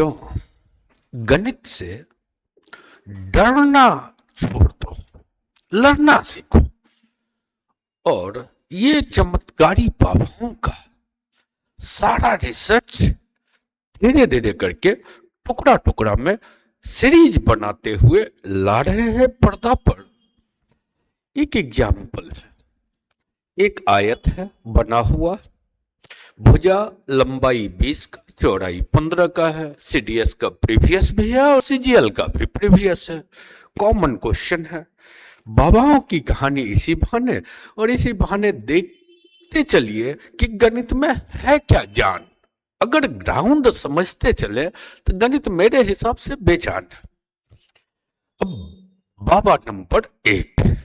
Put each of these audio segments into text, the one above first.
बच्चों, गणित से डरना छोड़ दो, लड़ना सीखो। और ये चमत्कारी बाबाओं का सारा रिसर्च धीरे धीरे करके टुकड़ा टुकड़ा में सीरीज बनाते हुए ला रहे हैं पर्दा पर। एक एग्जाम्पल है, एक आयत है बना हुआ, भुजा लंबाई 20 का, चौड़ाई 15 का है। सीडीएस का प्रीवियस भी है और सीजीएल का भी प्रीवियस है। कॉमन क्वेश्चन है। बाबाओं की कहानी इसी बहाने और इसी बहाने देखते चलिए कि गणित में है क्या जान। अगर ग्राउंड समझते चले तो गणित मेरे हिसाब से बेजान है। अब बाबा नंबर 1,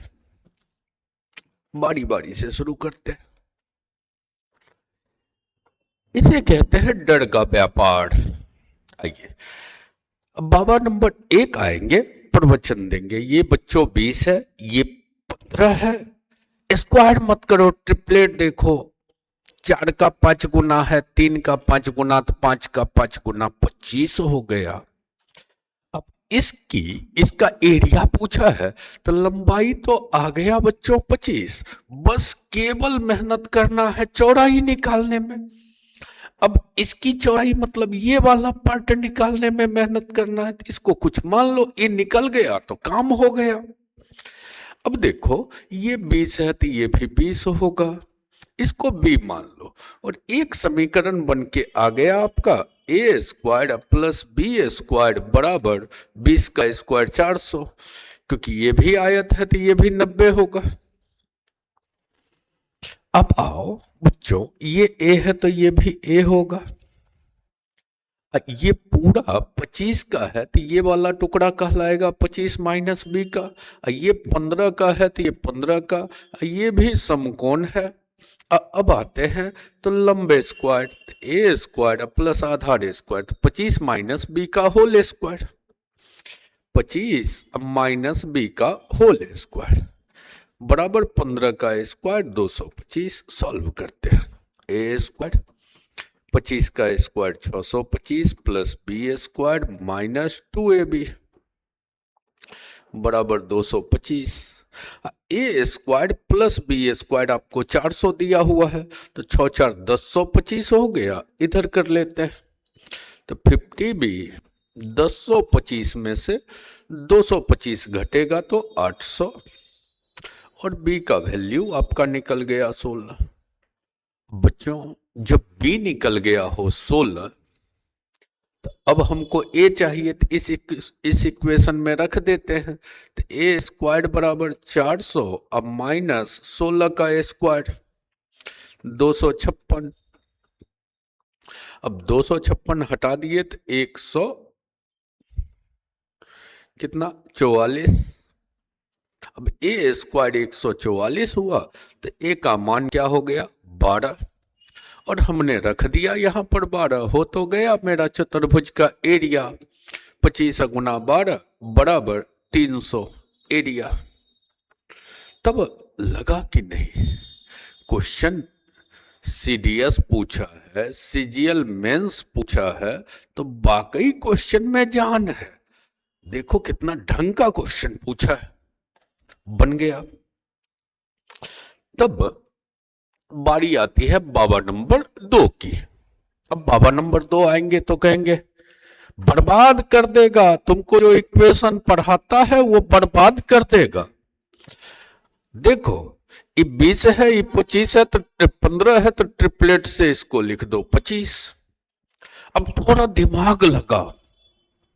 बारी बारी से शुरू करते हैं। इसे कहते हैं डर का व्यापार। आइए, अब बाबा नंबर 1 आएंगे, प्रवचन देंगे। ये बच्चों 20 है, ये 15 है। स्क्वायर मत करो, ट्रिपलेट देखो। 4 का 5 गुना है, 3 का 5 गुना, तो 5 का 5 गुना 25 हो गया। अब इसका एरिया पूछा है तो लंबाई तो आ गया बच्चों 25। बस केवल मेहनत करना है चौड़ाई निकालने में। अब इसकी चौड़ाई मतलब ये वाला पार्ट निकालने में मेहनत करना है। तो इसको कुछ मान लो, ये निकल गया तो काम हो गया। अब देखो, ये 20 है तो ये भी 20 होगा, इसको b मान लो और एक समीकरण बन के आ गया आपका a squared plus b squared बराबर 20 का स्क्वायर 400। क्योंकि ये भी आयत है तो ये भी 90 होगा। अब आओ बच्चों, ये a है तो ये भी a होगा। ये पूरा 25 का है तो ये वाला टुकड़ा कहलाएगा 25 माइनस b का। ये 15 का है तो ये 15 का। ये भी समकोण है। अब आते हैं तो लंबे स्क्वायर, ए स्क्वायर प्लस आधार स्क्वायर, 25 माइनस बी का होल स्क्वायर, 25 माइनस बी का होल स्क्वायर बराबर 15 का स्क्वायर 225। सॉल्व करते हैं। ए स्क्वायर 25 का square 625 plus b square minus 2ab बराबर 225। A square plus b square आपको 400 दिया हुआ है तो 6 4 1025 हो गया। इधर कर लेते हैं तो 50b 1025 में से 225 घटेगा तो 800 और b का वैल्यू आपका निकल गया 16। बच्चों, जब b निकल गया हो 16 तो अब हमको a चाहिए तो इस इक्वेशन में रख देते हैं। तो a स्क्वायर बराबर 400 अब माइनस 16 का स्क्वायर 256। अब 256 हटा दिए तो 100 कितना 44। अब a स्क्वायर 144 हुआ तो a का मान क्या हो गया 12 और हमने रख दिया यहाँ पर 12। हो तो गया मेरा चतुर्भुज का एरिया। 25 गुना 12 बराबर 300 एरिया। तब लगा कि नहीं, क्वेश्चन सीडीएस पूछा है, सीजीएल मेंस पूछा है तो वाकई क्वेश्चन में जान है। देखो कितना ढंग का क्वेश्चन पूछा है, बन गया। तब बारी आती है बाबा नंबर 2 की। अब बाबा नंबर 2 आएंगे तो कहेंगे बर्बाद कर देगा तुमको, जो इक्वेशन पढ़ाता है वो बर्बाद कर देगा। देखो, ये 20 है, ये 25 है तो 15 है तो ट्रिपलेट से इसको लिख दो 25। अब थोड़ा दिमाग लगा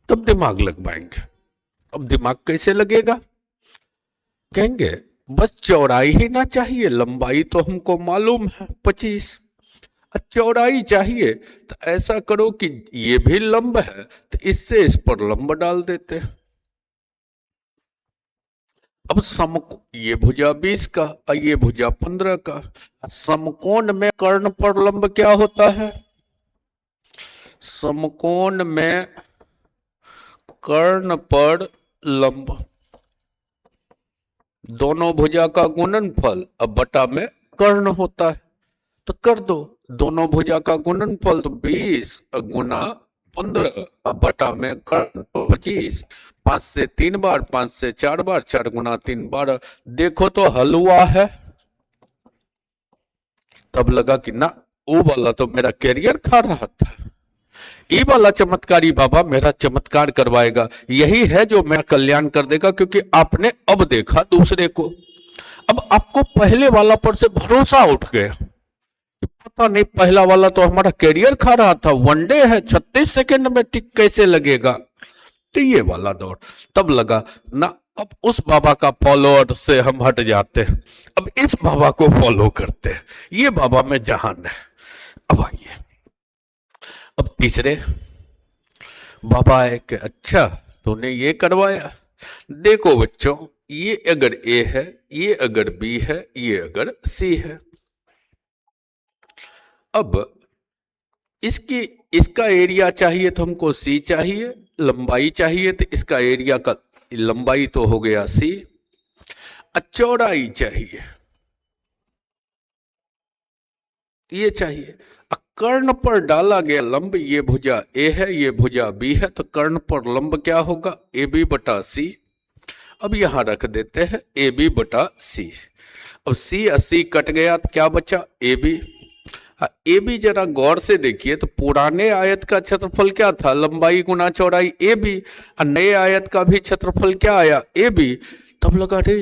तब दिमाग लगवाएंगे। अब दिमाग कैसे लगेगा? कहेंगे बस चौड़ाई ही ना चाहिए, लंबाई तो हमको मालूम है 25, चौड़ाई चाहिए तो ऐसा करो कि ये भी लंब है तो इससे इस पर लंब डाल देते हैं। अब ये भुजा 20 का और ये भुजा 15 का। समकोण में कर्ण पर लंब क्या होता है? समकोण में कर्ण पर लंब दोनों भुजा का गुणनफल अब बटा में कर्ण होता है। तो कर दो दोनों भुजा का गुणनफल तो 20 गुना 15 बटा में कर्ण तो 25, 5 से 3 बार, 5 से 4 बार, 4 गुना 3 12। देखो तो हल हुआ है। तब लगा कि ना, वो वाला तो मेरा कैरियर खा रहा था, ये वाला चमत्कारी बाबा मेरा चमत्कार करवाएगा, यही है जो मेरा कल्याण कर देगा, क्योंकि आपने अब देखा दूसरे को। अब आपको पहले वाला पर से भरोसा उठ गया। पता नहीं, पहला वाला तो हमारा कैरियर खा रहा था, वनडे है, 36 सेकंड में टिक कैसे लगेगा, तो ये वाला दौड़। तब लगा ना, अब उस बाबा का फॉलोअर से हम हट जाते हैं, अब इस बाबा को फॉलो करते हैं, ये बाबा में जहान है। अब आइए, अब तीसरे बाबा आए कि अच्छा तूने ये करवाया, देखो बच्चों, ये अगर ए है, ये अगर बी है, ये अगर सी है, अब इसका एरिया चाहिए तो हमको सी चाहिए, लंबाई चाहिए तो इसका एरिया का लंबाई तो हो गया सी, चौड़ाई चाहिए ये चाहिए। कर्ण पर डाला गया लंब, ये भुजा ए है, ये भुजा बी है, तो कर्ण पर लंब क्या होगा, ए बी बटा सी। अब यहां रख देते हैं ए बी बटा सी। अब सी 80 कट गया तो क्या बचा, ए बी। ए बी जरा गौर से देखिए तो पुराने आयत का क्षेत्रफल क्या था, लंबाई गुना चौड़ाई ए बी, और नए आयत का भी क्षेत्रफल क्या आया, ए बी। तब लगा रे,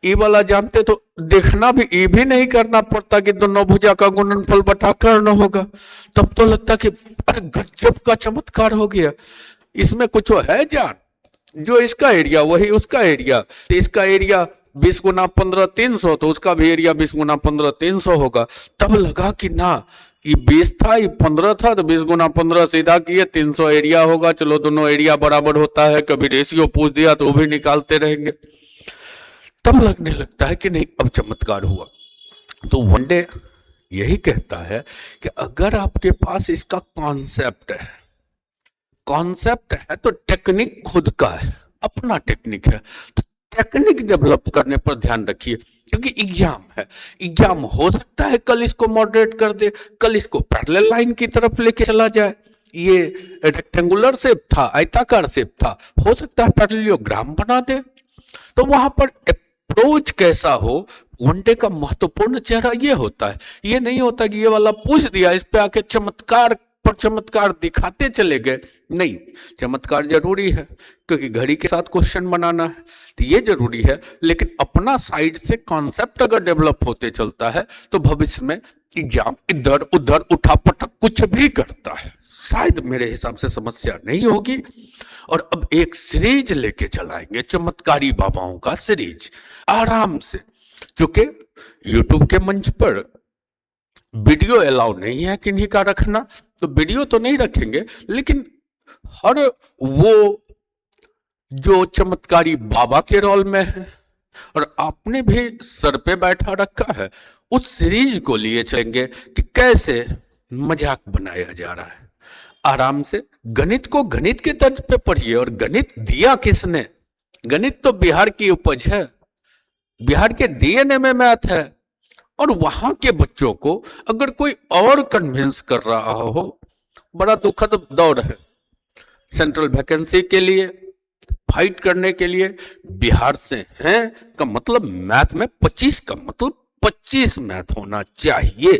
ई वाला जानते तो देखना भी, ई भी नहीं करना पड़ता कि दोनों भुजा का गुणनफल बटा कर्ण होगा। तब तो लगता कि अरे गजब का चमत्कार हो गया, इसमें कुछ है जान, जो इसका एरिया वही उसका एरिया, तो इसका एरिया 20 गुना 15 300, तो उसका भी एरिया 20 गुना 15 300 होगा। तब लगा कि ना, ये 20 था, ये 15 था, तो 20 गुना 15 सीधा किए 300 एरिया होगा। चलो दोनों एरिया बराबर होता है, कभी रेशियो पूछ दिया तो वो भी निकालते रहेंगे। तब लगने लगता है कि नहीं, अब चमत्कार हुआ। तो वनडे यही कहता है कि अगर आपके पास इसका कॉन्सेप्ट है तो टेक्निक खुद का है, अपना टेक्निक है, तो टेक्निक डेवलप करने पर ध्यान रखिए, क्योंकि एग्जाम है। एग्जाम हो सकता है कल इसको मॉडरेट कर दे, कल इसको पैरेलल लाइन की तरफ लेके चला जाए। ये रेक्टेंगुलर शेप था, आयताकार शेप था, हो सकता है पैरेललोग्राम बना दे। तो वहां पर अप्रोच कैसा हो, वनडे का महत्वपूर्ण चेहरा ये होता है। ये नहीं होता कि ये वाला पूछ दिया, इस पे आके चमत्कार पर चमत्कार दिखाते चले गए। नहीं, चमत्कार जरूरी है क्योंकि घड़ी के साथ क्वेश्चन बनाना है, तो ये जरूरी है, लेकिन अपना साइड से कॉन्सेप्ट अगर डेवलप होते चलता है तो भविष्य में एग्जाम इधर उधर उठापटक कुछ भी करता है, शायद मेरे हिसाब से समस्या नहीं होगी। और अब एक सीरीज लेके चलाएंगे, चमत्कारी बाबाओं का सीरीज, आराम से। चूंकि यूट्यूब के मंच पर वीडियो अलाउ नहीं है किन्हीं का रखना, तो वीडियो तो नहीं रखेंगे, लेकिन हर वो जो चमत्कारी बाबा के रोल में है और आपने भी सर पे बैठा रखा है, उस सीरीज को लिए चलेंगे कि कैसे मजाक बनाया जा रहा है। आराम से गणित को गणित के तर्ज पे पढ़िए। और गणित दिया किसने, गणित तो बिहार की उपज है, बिहार के डीएनए में मैथ है। और वहां के बच्चों को अगर कोई और कन्विंस कर रहा हो, बड़ा दुखद दौर है। सेंट्रल वैकेंसी के लिए फाइट करने के लिए बिहार से हैं का मतलब मैथ में 25 का मतलब 25 मैथ होना चाहिए।